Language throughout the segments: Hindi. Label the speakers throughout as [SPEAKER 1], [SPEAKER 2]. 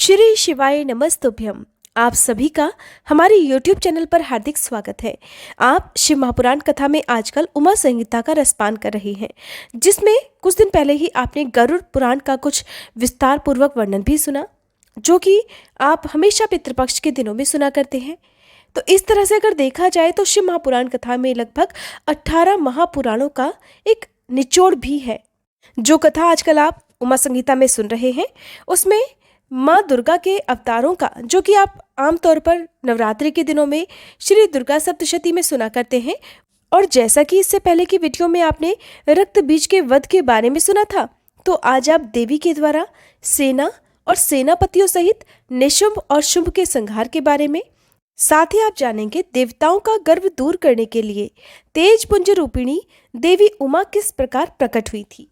[SPEAKER 1] श्री शिवाय नमस्तुभ्यम। आप सभी का हमारे YouTube चैनल पर हार्दिक स्वागत है। आप शिव महापुराण कथा में आजकल उमा संहिता का रसपान कर रहे हैं, जिसमें कुछ दिन पहले ही आपने गरुड़ पुराण का कुछ विस्तार पूर्वक वर्णन भी सुना, जो कि आप हमेशा पितृपक्ष के दिनों में सुना करते हैं। तो इस तरह से अगर देखा जाए तो शिव महापुराण कथा में लगभग 18 महापुराणों का एक निचोड़ भी है। जो कथा आजकल आप उमा संहिता में सुन रहे हैं, उसमें माँ दुर्गा के अवतारों का, जो कि आप आमतौर पर नवरात्रि के दिनों में श्री दुर्गा सप्तशती में सुना करते हैं, और जैसा कि इससे पहले की वीडियो में आपने रक्त बीज के वध के बारे में सुना था, तो आज आप देवी के द्वारा सेना और सेनापतियों सहित निशुंभ और शुंभ के संहार के बारे में, साथ ही आप जानेंगे देवताओं का गर्व दूर करने के लिए तेज पुंज रूपिणी देवी उमा किस प्रकार प्रकट हुई थी।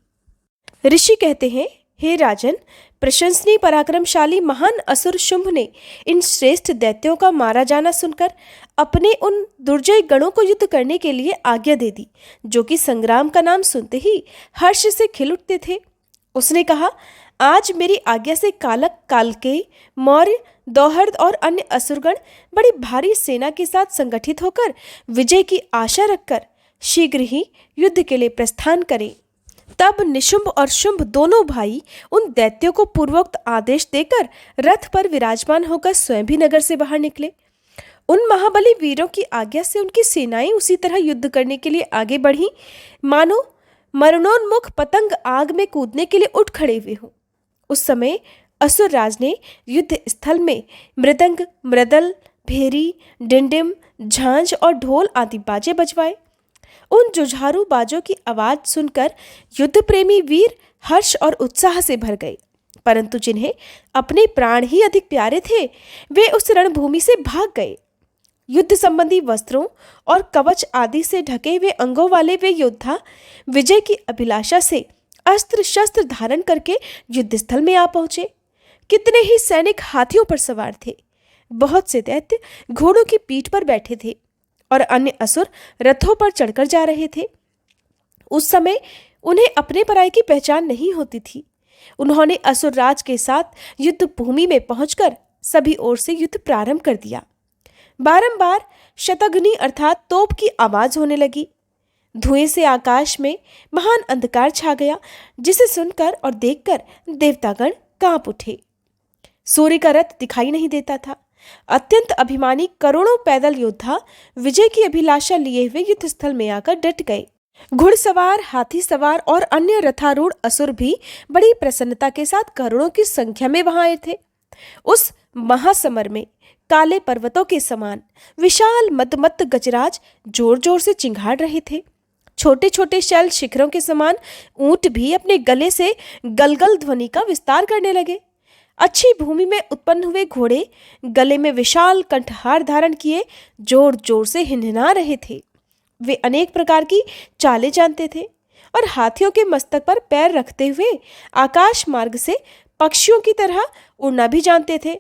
[SPEAKER 1] ऋषि कहते हैं, हे राजन, प्रशंसनीय पराक्रमशाली महान असुर शुंभ ने इन श्रेष्ठ दैत्यों का मारा जाना सुनकर अपने उन दुर्जय गणों को युद्ध करने के लिए आज्ञा दे दी, जो कि संग्राम का नाम सुनते ही हर्ष से खिल उठते थे। उसने कहा, आज मेरी आज्ञा से कालक, कालकेय, मौर्य, दौहर्द और अन्य असुरगण बड़ी भारी सेना के साथ संगठित होकर विजय की आशा रखकर शीघ्र ही युद्ध के लिए प्रस्थान करें। तब निशुंभ और शुंभ दोनों भाई उन दैत्यों को पूर्वोक्त आदेश देकर रथ पर विराजमान होकर स्वयं भी नगर से बाहर निकले। उन महाबली वीरों की आज्ञा से उनकी सेनाएं उसी तरह युद्ध करने के लिए आगे बढ़ी, मानो मरणोन्मुख पतंग आग में कूदने के लिए उठ खड़े हुए हों। उस समय असुर राज ने युद्ध स्थल में मृदंग, मृदल, भेरी, डिंडिम, झांझ और ढोल आदि बाजे बजवाए। उन जुझारू बाजों की आवाज सुनकर युद्ध प्रेमी वीर हर्ष और उत्साह से भर गए, परंतु जिन्हें अपने प्राण ही अधिक प्यारे थे, वे उस रणभूमि से भाग गए। युद्ध संबंधी वस्त्रों और कवच आदि से ढके हुए अंगों वाले वे योद्धा विजय की अभिलाषा से अस्त्र शस्त्र धारण करके युद्ध स्थल में आ पहुंचे। कितने ही सैनिक हाथियों पर सवार थे, बहुत से दैत्य घोड़ों की पीठ पर बैठे थे और अन्य असुर रथों पर चढ़कर जा रहे थे। उस समय उन्हें अपने पराये की पहचान नहीं होती थी। उन्होंने असुर राज के साथ युद्ध भूमि में पहुंचकर सभी ओर से युद्ध प्रारंभ कर दिया। बारंबार शतघ्नि अर्थात तोप की आवाज होने लगी। धुएं से आकाश में महान अंधकार छा गया, जिसे सुनकर और देखकर देवतागण कांप उठे। सूर्य का रथ दिखाई नहीं देता था। अत्यंत अभिमानी करोड़ों पैदल योद्धा विजय की अभिलाषा लिए हुए युद्ध स्थल में आकर डट गए। घुड़सवार, हाथी सवार और अन्य रथारूढ़ असुर भी बड़ी प्रसन्नता के साथ करोड़ों की संख्या में वहां आए थे। उस महासमर में काले पर्वतों के समान विशाल मदमत्त गजराज जोर जोर से चिंघाड़ रहे थे। छोटे छोटे शैल शिखरों के समान ऊंट भी अपने गले से गलगल ध्वनि का विस्तार करने लगे। अच्छी भूमि में उत्पन्न हुए घोड़े गले में विशाल कंठहार धारण किए जोर जोर से हिनहिना रहे थे। वे अनेक प्रकार की चालें जानते थे और हाथियों के मस्तक पर पैर रखते हुए आकाश मार्ग से पक्षियों की तरह उड़ना भी जानते थे।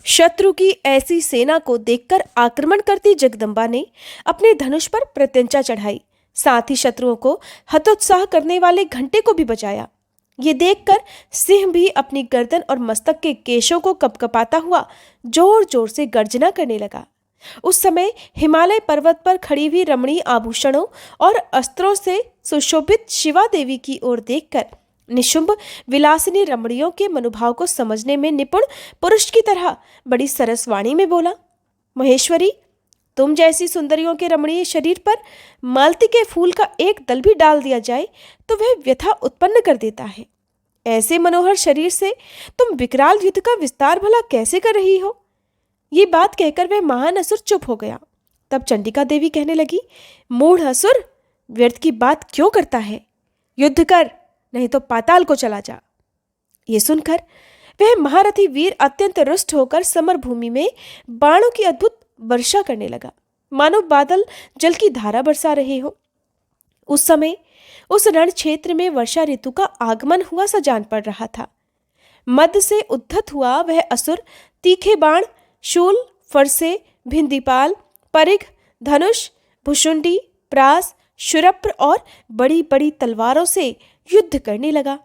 [SPEAKER 1] शत्रु की ऐसी सेना को देखकर आक्रमण करती जगदम्बा ने अपने धनुष पर प्रत्यंचा चढ़ाई, साथ ही शत्रुओं को हतोत्साह करने वाले घंटे को भी बजाया। ये देखकर सिंह भी अपनी गर्दन और मस्तक के केशों को कपकपाता हुआ जोर जोर से गर्जना करने लगा। उस समय हिमालय पर्वत पर खड़ी हुई रमणीय आभूषणों और अस्त्रों से सुशोभित शिवा देवी की ओर देखकर निशुंभ विलासिनी रमणियों के मनोभाव को समझने में निपुण पुरुष की तरह बड़ी सरस वाणी में बोला, महेश्वरी, तुम जैसी सुंदरियों के रमणीय शरीर पर मालती के फूल का एक दल भी डाल दिया जाए तो वह व्यथा उत्पन्न कर देता है। ऐसे मनोहर शरीर से तुम विकराल युद्ध का विस्तार भला कैसे कर रही हो? ये बात कहकर वह महान असुर चुप हो गया। तब चंडिका देवी कहने लगी, मूढ़ असुर, व्यर्थ की बात क्यों करता है? युद्ध कर, नहीं तो पाताल को चला जा। ये सुनकर वह महारथी वीर अत्यंत रुष्ट होकर समर भूमि में बाणों की अद्भुत वर्षा करने लगा, मानो बादल जल की धारा बरसा रहे हो। उस समय उस रण क्षेत्र में वर्षा ऋतु का आगमन हुआ सा जान पड़ रहा था। मध्य से उद्धत हुआ वह असुर तीखे बाण, शूल, फरसे, भिंदीपाल, परिघ, धनुष, भुशुंडी, प्रास, शुरप्र और बड़ी बड़ी तलवारों से युद्ध करने लगा।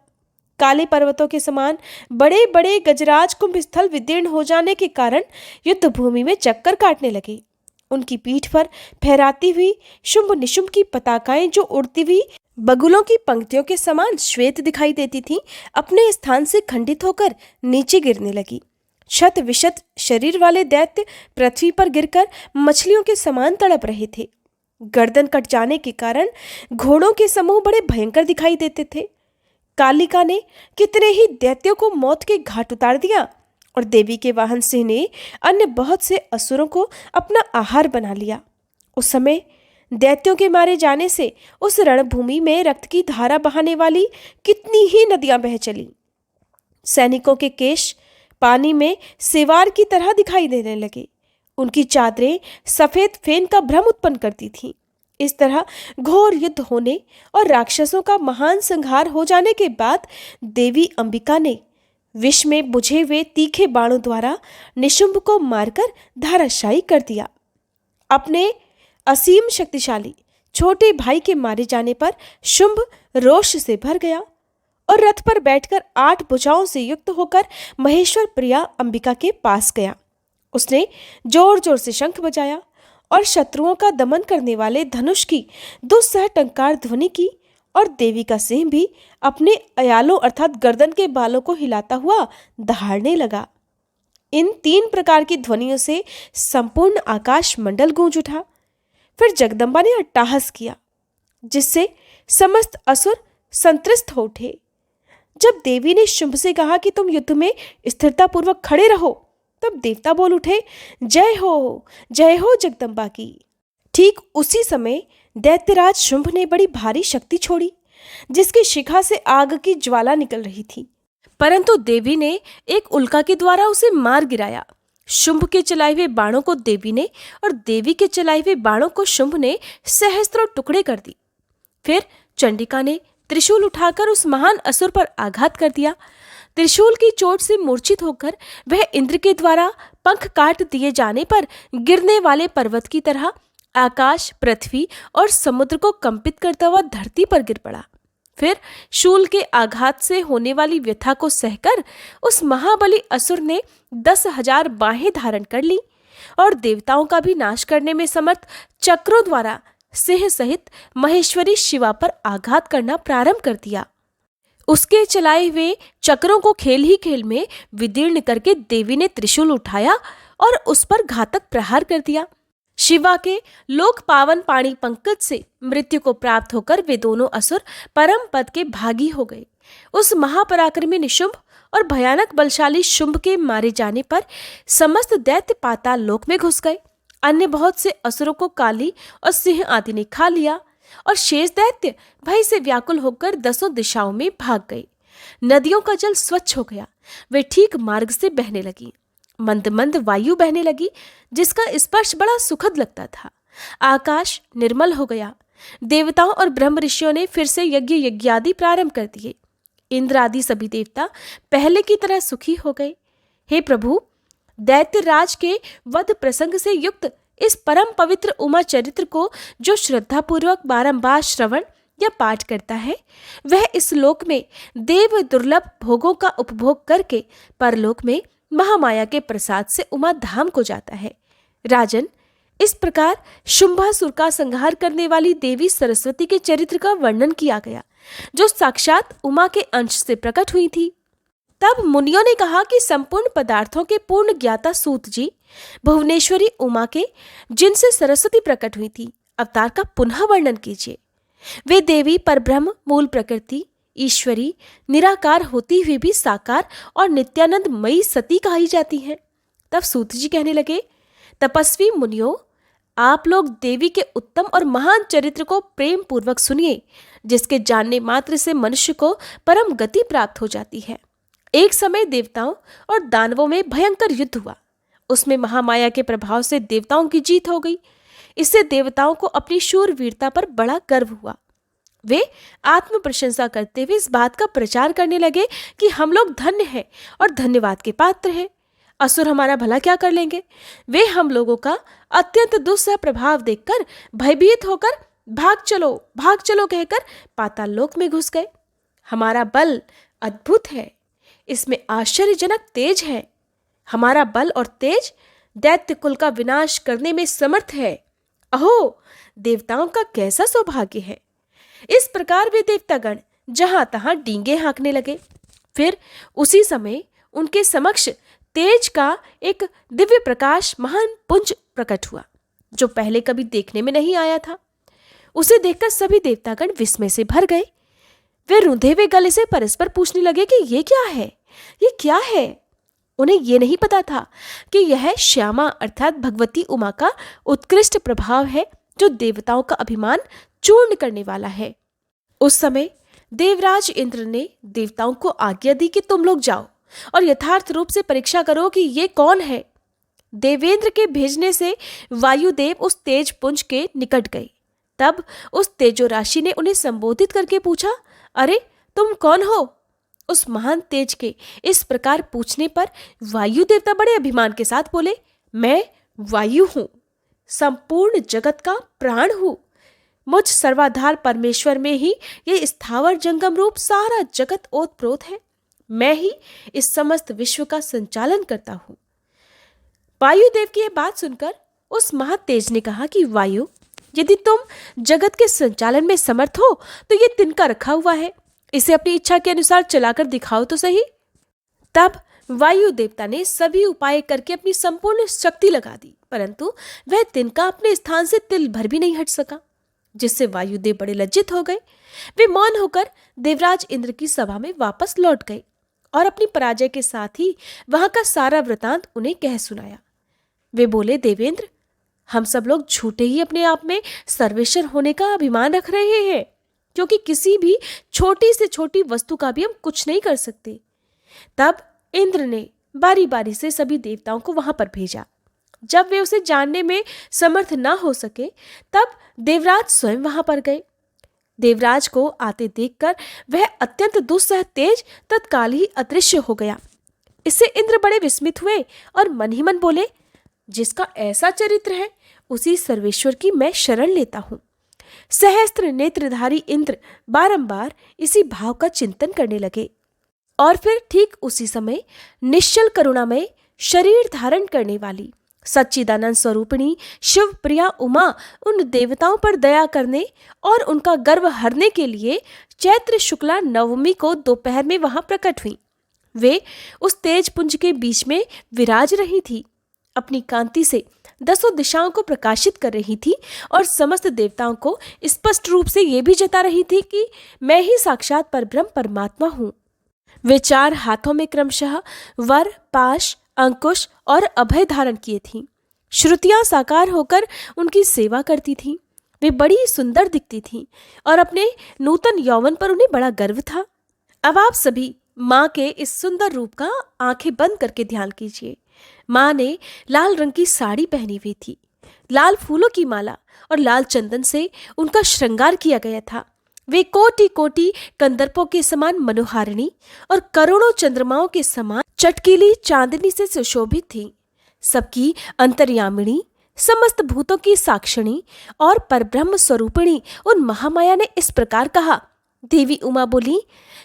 [SPEAKER 1] काले पर्वतों के समान बड़े बड़े गजराज कुंभ स्थल विदीर्ण हो जाने के कारण युद्ध भूमि में चक्कर काटने लगे। उनकी पीठ पर फहराती हुई शुंभ निशुंभ की पताकाएं जो उड़ती हुई बगुलों की पंक्तियों के समान श्वेत दिखाई देती थीं, अपने स्थान से खंडित होकर नीचे गिरने लगी। शत विशत शरीर वाले दैत्य पृथ्वी पर गिरकर मछलियों के समान तड़प रहे थे। गर्दन कट जाने के कारण घोड़ों के समूह बड़े भयंकर दिखाई देते थे। कालिका ने कितने ही दैत्यों को मौत के घाट उतार दिया और देवी के वाहन सिंह ने अन्य बहुत से असुरों को अपना आहार बना लिया। उस समय दैत्यों के मारे जाने से उस रणभूमि में रक्त की धारा बहाने वाली कितनी ही नदियां बह चली। सैनिकों के केश पानी में सेवार की तरह दिखाई देने लगे। उनकी चादरें सफेद फेन का भ्रम उत्पन्न करती थीं। इस तरह घोर युद्ध होने और राक्षसों का महान संहार हो जाने के बाद देवी अंबिका ने विष में बुझे हुए तीखे बाणों द्वारा निशुंभ को मारकर धराशायी कर दिया। अपने असीम शक्तिशाली छोटे भाई के मारे जाने पर शुंभ रोष से भर गया और रथ पर बैठकर 8 भुजाओं से युक्त होकर महेश्वर प्रिया अंबिका के पास गया। उसने जोर जोर से शंख बजाया और शत्रुओं का दमन करने वाले धनुष की दुस्सह टंकार ध्वनि की और देवी का सिंह भी अपने अयालों अर्थात गर्दन के बालों को हिलाता हुआ दहाड़ने लगा। इन 3 प्रकार की ध्वनियों से संपूर्ण आकाश मंडल गूंज उठा। फिर जगदम्बा ने अट्टहास किया, जिससे समस्त असुर संतृष्ट हो उठे। जब देवी ने शुंभ से कहा कि तुम युद्ध में स्थिरता पूर्वक खड़े रहो, तब देवता बोल उठे, जय हो जगदम्बा की। ठीक उसी समय दैत्यराज शुंभ ने बड़ी भारी शक्ति छोड़ी, जिसकी शिखा से आग की ज्वाला निकल रही थी, परंतु देवी ने एक उल्का के द्वारा उसे मार गिराया। शुंभ के चलाए हुए बाणों को देवी ने और देवी के चलाए हुए बाणों को शुंभ ने सहस्त्रों टुकड़े कर दी। फिर चंडिका ने त्रिशूल उठाकर उस महान असुर पर आघात कर दिया। त्रिशूल की चोट से मूर्छित होकर वह इंद्र के द्वारा पंख काट दिए जाने पर गिरने वाले पर्वत की तरह आकाश, पृथ्वी और समुद्र को कंपित करता हुआ धरती पर गिर पड़ा। फिर शूल के आघात से होने वाली व्यथा को सहकर उस महाबली असुर ने 10,000 बाहें धारण कर ली और देवताओं का भी नाश करने में समर्थ चक्रों द्वारा सिंह सहित महेश्वरी शिवा पर आघात करना प्रारंभ कर दिया। उसके चलाए हुए चक्रों को खेल ही खेल में विदीर्ण करके देवी ने त्रिशूल उठाया और उस पर घातक प्रहार कर दिया। शिवा के लोक पावन पाणी पंकज से मृत्यु को प्राप्त होकर वे दोनों असुर परम पद के भागी हो गए। उस महापराक्रमी निशुंभ और भयानक बलशाली शुंभ के मारे जाने पर समस्त दैत्य पाताल लोक में घुस गए। अन्य बहुत से असुरों को काली और सिंह आदि ने खा लिया और शेष दैत्य भय से व्याकुल होकर 10 दिशाओं में भाग गए। नदियों का जल स्वच्छ हो गया, वे ठीक मार्ग से बहने लगी। मंद मंद वायु बहने लगी, जिसका स्पर्श बड़ा सुखद लगता था। आकाश निर्मल हो गया। देवताओं और ब्रह्म ऋषियों ने फिर से यज्ञ यज्ञादि प्रारंभ कर दिए। इंद्र आदि सभी देवता पहले की तरह सुखी हो गए। हे प्रभु, दैत्य राज के वध प्रसंग से युक्त इस परम पवित्र उमा चरित्र को जो श्रद्धा पूर्वक बारंबार श्रवण या पाठ करता है, वह इस लोक में देव दुर्लभ भोगों का उपभोग करके परलोक में महामाया के प्रसाद से उमा धाम को जाता है। राजन, इस प्रकार शुंभासुर का संहार करने वाली देवी सरस्वती के चरित्र का वर्णन किया गया, जो साक्षात उमा के अंश से प्रकट हुई थी। तब मुनियों ने कहा कि संपूर्ण पदार्थों के पूर्ण ज्ञाता सूत जी, भुवनेश्वरी उमा के जिनसे सरस्वती प्रकट हुई थी, अवतार का पुनः वर्णन कीजिए। वे देवी परब्रह्म, मूल प्रकृति, ईश्वरी, निराकार होती हुई भी साकार और नित्यानंद मयी सती कही जाती हैं। तब सूत जी कहने लगे, तपस्वी मुनियों, आप लोग देवी के उत्तम और महान चरित्र को प्रेम पूर्वक सुनिए, जिसके जानने मात्र से मनुष्य को परम गति प्राप्त हो जाती है। एक समय देवताओं और दानवों में भयंकर युद्ध हुआ। उसमें महामाया के प्रभाव से देवताओं की जीत हो गई। इससे देवताओं को अपनी शूरवीरता पर बड़ा गर्व हुआ। वे आत्म प्रशंसा करते हुए इस बात का प्रचार करने लगे कि हम लोग धन्य हैं और धन्यवाद के पात्र हैं। असुर हमारा भला क्या कर लेंगे? वे हम लोगों का अत्यंत दुस्सह प्रभाव देखकर भयभीत होकर भाग चलो कहकर पाताल लोक में घुस गए। हमारा बल अद्भुत है, इसमें आश्चर्यजनक तेज है। हमारा बल और तेज दैत्य कुल का विनाश करने में समर्थ है। अहो, देवताओं का कैसा सौभाग्य है। इस प्रकार वे देवतागण जहां तहां डींगे हाँकने लगे। फिर उसी समय उनके समक्ष तेज का एक दिव्य प्रकाश महान पुंज प्रकट हुआ, जो पहले कभी देखने में नहीं आया था। उसे देखकर सभी देवतागण विस्मय से भर गए। वे रुंधे हुए गले से परस्पर पूछने लगे कि ये क्या है, ये क्या है। उन्हें ये नहीं पता था कि यह श्यामा अर्थात भगवती उमा का उत्कृष्ट प्रभाव है, जो देवताओं का अभिमान चूर्ण करने वाला है। उस समय देवराज इंद्र ने देवताओं को आज्ञा दी कि तुम लोग जाओ और यथार्थ रूप से परीक्षा करो कि ये कौन है। देवेंद्र के भेजने से वायुदेव उस तेज पुंज के निकट गए। तब उस तेजो राशि ने उन्हें संबोधित करके पूछा, अरे तुम कौन हो। उस महान तेज के इस प्रकार पूछने पर वायु देवता बड़े अभिमान के साथ बोले, मैं वायु हूं, संपूर्ण जगत का प्राण हूं। मुझ सर्वाधार परमेश्वर में ही ये स्थावर जंगम रूप सारा जगत ओतप्रोत है। मैं ही इस समस्त विश्व का संचालन करता हूं। वायुदेव की यह बात सुनकर उस महातेज ने कहा कि वायु, यदि तुम जगत के संचालन में समर्थ हो तो ये तिनका रखा हुआ है, इसे अपनी इच्छा के अनुसार चलाकर दिखाओ तो सही। तब वायु देवता ने सभी उपाय करके अपनी संपूर्ण शक्ति लगा दी, परंतु वह तिनका अपने स्थान से तिल भर भी नहीं हट सका, जिससे वायुदेव बड़े लज्जित हो गए। वे मौन होकर देवराज इंद्र की सभा में वापस लौट गए और अपनी पराजय के साथ ही वहां का सारा वृतांत उन्हें कह सुनाया। वे बोले, देवेंद्र, हम सब लोग झूठे ही अपने आप में सर्वेश्वर होने का अभिमान रख रहे हैं, क्योंकि किसी भी छोटी से छोटी वस्तु का भी हम कुछ नहीं कर सकते। तब इंद्र ने बारी बारी से सभी देवताओं को वहां पर भेजा। जब वे उसे जानने में समर्थ ना हो सके, तब देवराज स्वयं वहां पर गए। देवराज को आते देखकर वह अत्यंत दुस्सह तेज तत्काल ही अदृश्य हो गया। इससे इंद्र बड़े विस्मित हुए और मन ही मन बोले, जिसका ऐसा चरित्र है उसी सर्वेश्वर की मैं शरण लेता हूं। सहस्त्र नेत्रधारी इंद्र बारंबार इसी भाव का चिंतन करने लगे। और फिर ठीक उसी समय निश्चल करुणामय शरीर धारण करने वाली सच्चिदानंद स्वरूपिणी शिव प्रिया उमा उन देवताओं पर दया करने और उनका गर्व हरने के लिए चैत्र शुक्ला नवमी को दोपहर में वहां प्रकट हुई। वे उस तेज पुंज के बीच में विराज रही थी, अपनी कांति से दसों दिशाओं को प्रकाशित कर रही थी और समस्त देवताओं को स्पष्ट रूप से ये भी जता रही थी कि मैं ही साक्षात परब्रह्म परमात्मा हूँ। वे 4 हाथों में क्रमशः वर, पाश, अंकुश और अभय धारण किए थीं। श्रुतियां साकार होकर उनकी सेवा करती थीं। वे बड़ी सुंदर दिखती थीं और अपने नूतन यौवन पर उन्हें बड़ा गर्व था। अब आप सभी माँ के इस सुंदर रूप का आंखें बंद करके ध्यान कीजिए। माँ ने लाल रंग की साड़ी पहनी हुई थी। लाल फूलों की माला और लाल चंदन से उनका श्रृंगार किया गया था। वे कोटि कोटि कंदर्पों के समान मनोहारिणी और करोड़ों चंद्रमाओं के समान चटकीली चांदनी से सुशोभित थी। सबकी अंतर्यामिणी, समस्त भूतों की साक्षिणी और परब्रह्म स्वरूपिणी उन महामाया ने इस प्रकार कहा। देवी उमा बोली,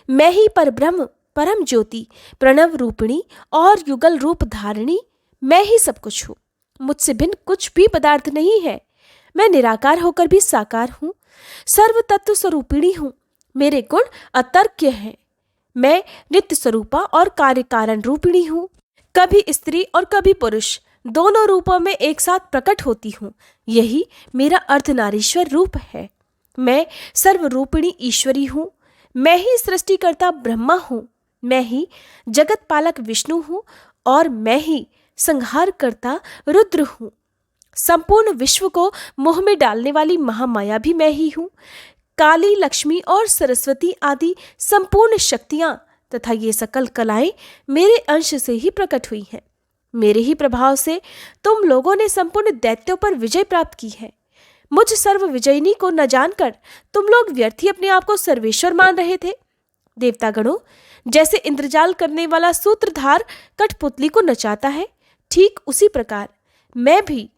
[SPEAKER 1] मैं ही परब्रह्म, परम ज्योति, प्रणव रूपिणी और युगल रूप धारिणी, मैं ही सब कुछ हूँ। मुझसे भिन्न कुछ भी पदार्थ नहीं है। मैं निराकार होकर भी साकार हूँ, सर्व तत्व स्वरूपिणी हूँ। मेरे गुण अतर्क्य हैं। मैं नित्य स्वरूपा और कार्य कारण रूपिणी हूँ। कभी स्त्री और कभी पुरुष दोनों रूपों में एक साथ प्रकट होती हूँ। यही मेरा अर्धनारीश्वर रूप है। मैं सर्वरूपिणी ईश्वरी हूँ। मैं ही सृष्टिकर्ता ब्रह्मा हूँ। मैं ही जगत पालक विष्णु हूँ और मैं ही संहार करता रुद्र हूँ। संपूर्ण विश्व को मोह में डालने वाली महामाया भी मैं ही हूँ। काली, लक्ष्मी और सरस्वती आदि संपूर्ण शक्तियाँ तथा ये सकल कलाएं मेरे अंश से ही प्रकट हुई हैं। मेरे ही प्रभाव से तुम लोगों ने संपूर्ण दैत्यों पर विजय प्राप्त की है। मुझ सर्व विजयिनी को न जानकर तुम लोग व्यर्थ ही अपने आप को सर्वेश्वर मान रहे थे। देवतागणों, जैसे इंद्रजाल करने वाला सूत्रधार कठपुतली को नचाता है, ठीक उसी प्रकार मैं भी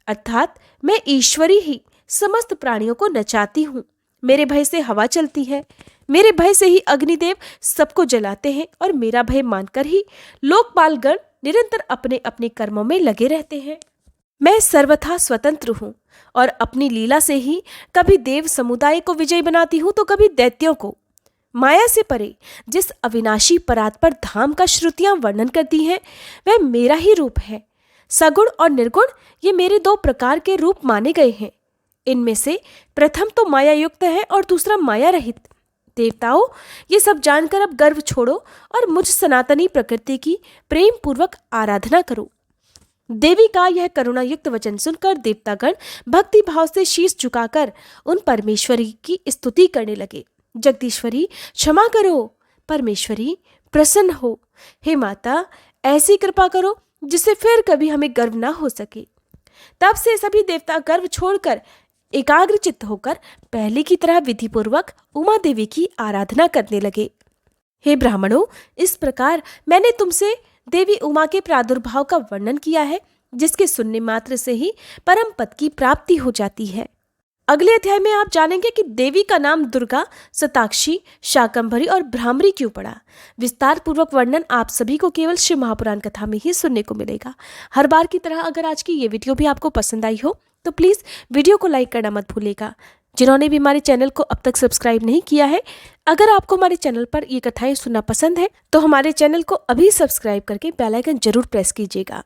[SPEAKER 1] अर्थात मैं ईश्वरी ही समस्त प्राणियों को नचाती हूँ। मेरे भय से हवा चलती है, मेरे भय से ही अग्निदेव सबको जलाते हैं और मेरा भय मानकर ही लोकपालगण निरंतर अपने अपने कर्मों में लगे रहते हैं। मैं सर्वथा स्वतंत्र हूँ और अपनी लीला से ही कभी देव समुदाय को विजयी बनाती हूँ तो कभी दैत्यों को। माया से परे जिस अविनाशी परात्पर धाम का श्रुतियां वर्णन करती हैं वह मेरा ही रूप है। सगुण और निर्गुण ये मेरे दो प्रकार के रूप माने गए हैं। इनमें से प्रथम तो माया युक्त है और दूसरा माया रहित। देवताओं, ये सब जानकर अब गर्व छोड़ो और मुझ सनातनी प्रकृति की प्रेम पूर्वक आराधना करो। देवी का यह करुणायुक्त वचन सुनकर देवतागण भक्ति भाव से शीश झुकाकर उन परमेश्वरी की स्तुति करने लगे। जगदीश्वरी क्षमा करो, परमेश्वरी प्रसन्न हो, हे माता ऐसी कृपा करो जिससे फिर कभी हमें गर्व ना हो सके। तब से सभी देवता गर्व छोड़कर एकाग्रचित्त होकर पहले की तरह विधिपूर्वक उमा देवी की आराधना करने लगे। हे ब्राह्मणों, इस प्रकार मैंने तुमसे देवी उमा के प्रादुर्भाव का वर्णन किया है, जिसके सुनने मात्र से ही परम पद की प्राप्ति हो जाती है। अगले अध्याय में आप जानेंगे कि देवी का नाम दुर्गा, शताक्षी, शाकंभरी और भ्रामरी क्यों पड़ा। विस्तार पूर्वक वर्णन आप सभी को केवल शिव महापुराण कथा में ही सुनने को मिलेगा। हर बार की तरह अगर आज की ये वीडियो भी आपको पसंद आई हो तो प्लीज़ वीडियो को लाइक करना मत भूलिएगा। जिन्होंने भी हमारे चैनल को अब तक सब्सक्राइब नहीं किया है, अगर आपको हमारे चैनल पर ये कथाएं सुनना पसंद है तो हमारे चैनल को अभी सब्सक्राइब करके बेल आइकन जरूर प्रेस कीजिएगा।